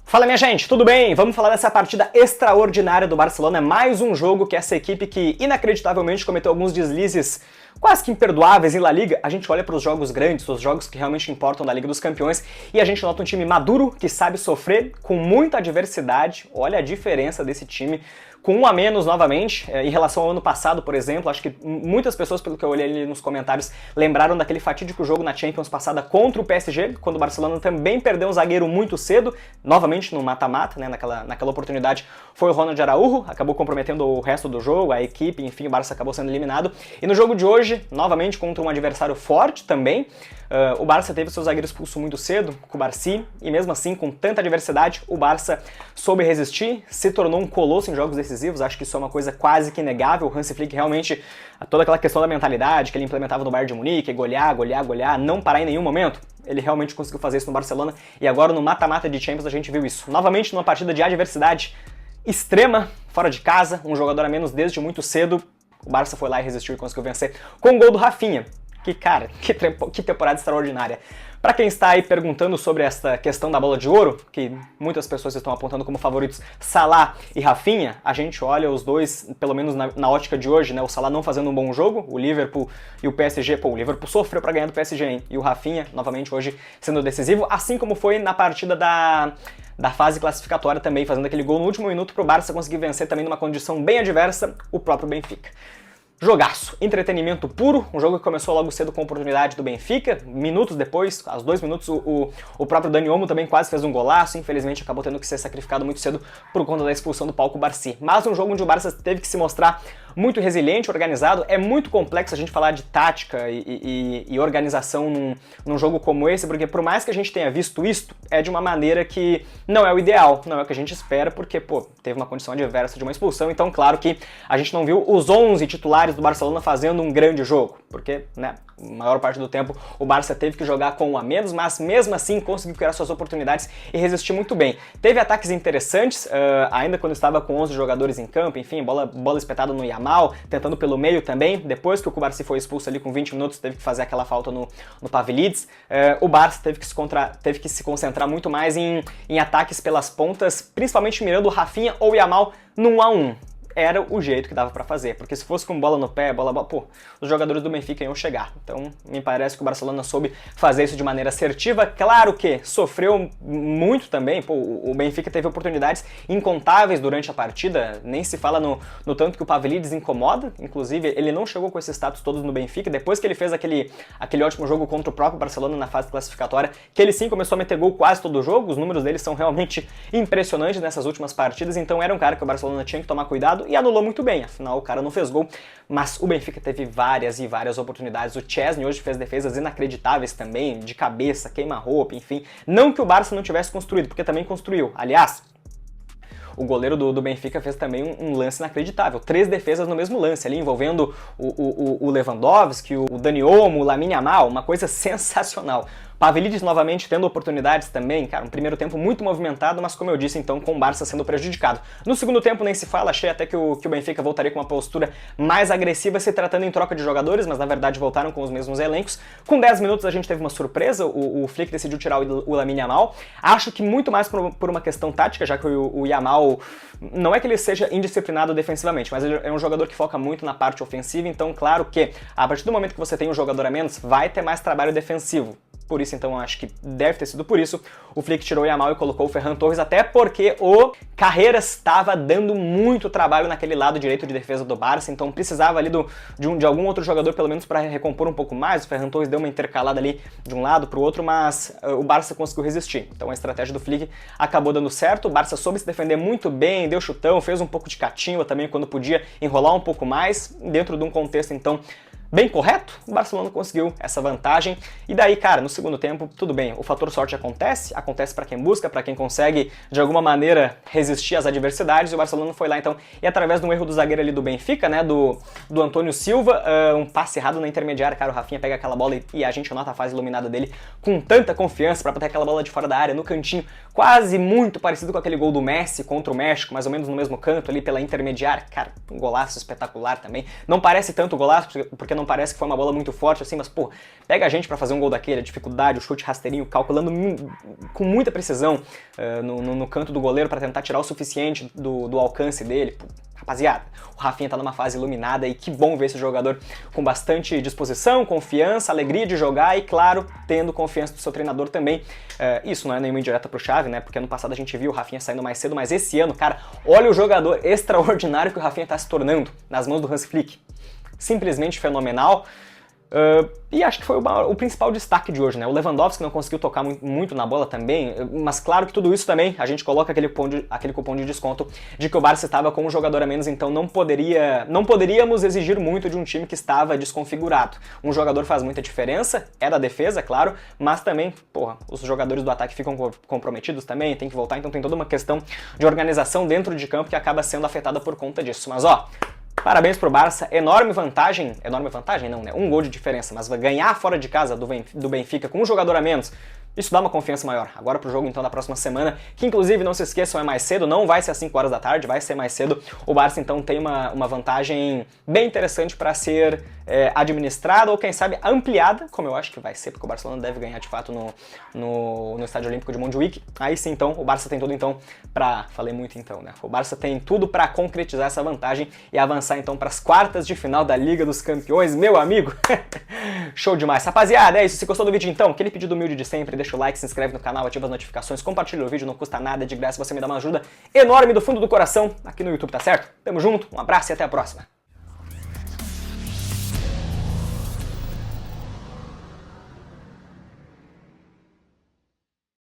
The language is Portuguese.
Fala minha gente, tudo bem? Vamos falar dessa partida extraordinária do Barcelona, mais um jogo que essa equipe que inacreditavelmente cometeu alguns deslizes quase que imperdoáveis em La Liga. A gente olha para os jogos grandes, os jogos que realmente importam da Liga dos Campeões, e a gente nota um time maduro, que sabe sofrer com muita adversidade. Olha a diferença desse time, com um a menos novamente, em relação ao ano passado, por exemplo. Acho que muitas pessoas, pelo que eu olhei ali nos comentários, lembraram daquele fatídico jogo na Champions passada contra o PSG, quando o Barcelona também perdeu um zagueiro muito cedo, novamente no mata-mata, né, naquela oportunidade foi o Ronald Araújo, acabou comprometendo o resto do jogo, a equipe, enfim, o Barça acabou sendo eliminado. E no jogo de hoje, novamente contra um adversário forte também, o Barça teve seu zagueiro expulso muito cedo, Cubarsí, e mesmo assim, com tanta adversidade, o Barça soube resistir, se tornou um colosso em jogos decisivos. Acho que isso é uma coisa quase que inegável. O Hansi Flick realmente, toda aquela questão da mentalidade que ele implementava no Bayern de Munique, golear, não parar em nenhum momento, ele realmente conseguiu fazer isso no Barcelona, e agora no mata-mata de Champions a gente viu isso. Novamente numa partida de adversidade extrema, fora de casa, um jogador a menos desde muito cedo, o Barça foi lá e resistiu e conseguiu vencer com o gol do Rafinha. Que cara, que temporada extraordinária. Para quem está aí perguntando sobre esta questão da bola de ouro, que muitas pessoas estão apontando como favoritos Salah e Rafinha, a gente olha os dois, pelo menos na ótica de hoje, né? O Salah não fazendo um bom jogo, o Liverpool e o PSG, o Liverpool sofreu para ganhar do PSG, hein? E o Rafinha, novamente hoje, sendo decisivo, assim como foi na partida da fase classificatória também, fazendo aquele gol no último minuto para o Barça conseguir vencer também numa condição bem adversa, o próprio Benfica. Jogaço, entretenimento puro, um jogo que começou logo cedo com a oportunidade do Benfica, minutos depois, aos 2 minutos, o próprio Dani Olmo também quase fez um golaço, infelizmente acabou tendo que ser sacrificado muito cedo por conta da expulsão do Pau Cubarsí. Mas um jogo onde o Barça teve que se mostrar muito resiliente, organizado. É muito complexo a gente falar de tática e organização num jogo como esse, porque por mais que a gente tenha visto isto, é de uma maneira que não é o ideal, não é o que a gente espera, porque, teve uma condição adversa de uma expulsão, então claro que a gente não viu os 11 titulares do Barcelona fazendo um grande jogo, porque, né, a maior parte do tempo o Barça teve que jogar com um a menos, mas mesmo assim conseguiu criar suas oportunidades e resistir muito bem. Teve ataques interessantes, ainda quando estava com 11 jogadores em campo, enfim, bola espetada no Yamal, tentando pelo meio também. Depois que o Cubarsí foi expulso ali com 20 minutos, teve que fazer aquela falta no Pavlidis. O Barça teve que se concentrar muito mais em ataques pelas pontas, principalmente mirando o Rafinha ou o Yamal no 1 a 1. Era o jeito que dava pra fazer, porque se fosse com bola no pé, os jogadores do Benfica iam chegar. Então, me parece que o Barcelona soube fazer isso de maneira assertiva. Claro que sofreu muito também, o Benfica teve oportunidades incontáveis durante a partida, nem se fala no tanto que o Pavlidis incomoda, inclusive ele não chegou com esse status todos no Benfica, depois que ele fez aquele ótimo jogo contra o próprio Barcelona na fase classificatória, que ele sim começou a meter gol quase todo o jogo, os números dele são realmente impressionantes nessas últimas partidas, então era um cara que o Barcelona tinha que tomar cuidado, e anulou muito bem, afinal o cara não fez gol, mas o Benfica teve várias e várias oportunidades. O Chesney hoje fez defesas inacreditáveis também, de cabeça, queima-roupa, enfim. Não que o Barça não tivesse construído, porque também construiu. Aliás, o goleiro do Benfica fez também um lance inacreditável. 3 defesas no mesmo lance, ali envolvendo o Lewandowski, o Dani Olmo, o Lamine Yamal, uma coisa sensacional. Pavlidis novamente tendo oportunidades também, cara, um primeiro tempo muito movimentado, mas como eu disse, então, com o Barça sendo prejudicado. No segundo tempo nem se fala, achei até que o Benfica voltaria com uma postura mais agressiva, se tratando em troca de jogadores, mas na verdade voltaram com os mesmos elencos. Com 10 minutos a gente teve uma surpresa, o Flick decidiu tirar o Lamine Yamal. Acho que muito mais por uma questão tática, já que o Yamal, não é que ele seja indisciplinado defensivamente, mas ele é um jogador que foca muito na parte ofensiva, então claro que a partir do momento que você tem um jogador a menos, vai ter mais trabalho defensivo. Por isso, então, acho que deve ter sido por isso. O Flick tirou o Yamal e colocou o Ferran Torres, até porque o Carreras estava dando muito trabalho naquele lado direito de defesa do Barça, então precisava ali de algum outro jogador, pelo menos, para recompor um pouco mais. O Ferran Torres deu uma intercalada ali de um lado para o outro, mas o Barça conseguiu resistir. Então a estratégia do Flick acabou dando certo, o Barça soube se defender muito bem, deu chutão, fez um pouco de catimba também quando podia enrolar um pouco mais, dentro de um contexto, então, bem correto, o Barcelona conseguiu essa vantagem. E daí, cara, no segundo tempo, tudo bem, o fator sorte acontece para quem busca, para quem consegue, de alguma maneira, resistir às adversidades, e o Barcelona foi lá, então, e através de um erro do zagueiro ali do Benfica, né, do Antônio Silva, um passe errado na intermediária, cara, o Rafinha pega aquela bola e a gente nota a fase iluminada dele com tanta confiança para bater aquela bola de fora da área, no cantinho, quase muito parecido com aquele gol do Messi contra o México, mais ou menos no mesmo canto ali pela intermediária, cara, um golaço espetacular também. Não parece tanto golaço, porque não parece que foi uma bola muito forte assim, mas pô, pega a gente pra fazer um gol daquele, a dificuldade, o chute rasteirinho, calculando com muita precisão no canto do goleiro pra tentar tirar o suficiente do alcance dele. Pô, rapaziada, o Rafinha tá numa fase iluminada e que bom ver esse jogador com bastante disposição, confiança, alegria de jogar e, claro, tendo confiança do seu treinador também. Isso não é nenhuma indireta pro Xavi, né? Porque ano passado a gente viu o Rafinha saindo mais cedo, mas esse ano, cara, olha o jogador extraordinário que o Rafinha tá se tornando nas mãos do Hans Flick. Simplesmente fenomenal. E acho que foi o principal destaque de hoje, né? O Lewandowski não conseguiu tocar muito na bola também, mas claro que tudo isso também, a gente coloca aquele cupom de desconto de que o Barça estava com um jogador a menos, então não poderíamos exigir muito de um time que estava desconfigurado. Um jogador faz muita diferença, é da defesa, claro, mas também, porra, os jogadores do ataque ficam comprometidos também, tem que voltar, então tem toda uma questão de organização dentro de campo que acaba sendo afetada por conta disso. Mas ó, parabéns pro Barça, enorme vantagem não, né? Um gol de diferença, mas vai ganhar fora de casa do Benfica com um jogador a menos. Isso dá uma confiança maior. Agora pro jogo então da próxima semana, que inclusive, não se esqueçam, é mais cedo, não vai ser às 5 horas da tarde, vai ser mais cedo. O Barça então tem uma vantagem bem interessante para ser administrada ou quem sabe ampliada, como eu acho que vai ser, porque o Barcelona deve ganhar de fato no Estádio Olímpico de Montjuic. Aí sim então, o Barça tem tudo então pra... Falei muito então, né? O Barça tem tudo pra concretizar essa vantagem e avançar então pras quartas de final da Liga dos Campeões, meu amigo! Show demais! Rapaziada, é isso. Se gostou do vídeo então, aquele pedido humilde de sempre, deixa o like, se inscreve no canal, ativa as notificações, compartilha o vídeo, não custa nada, de graça, você me dá uma ajuda enorme do fundo do coração aqui no YouTube, tá certo? Tamo junto, um abraço e até a próxima!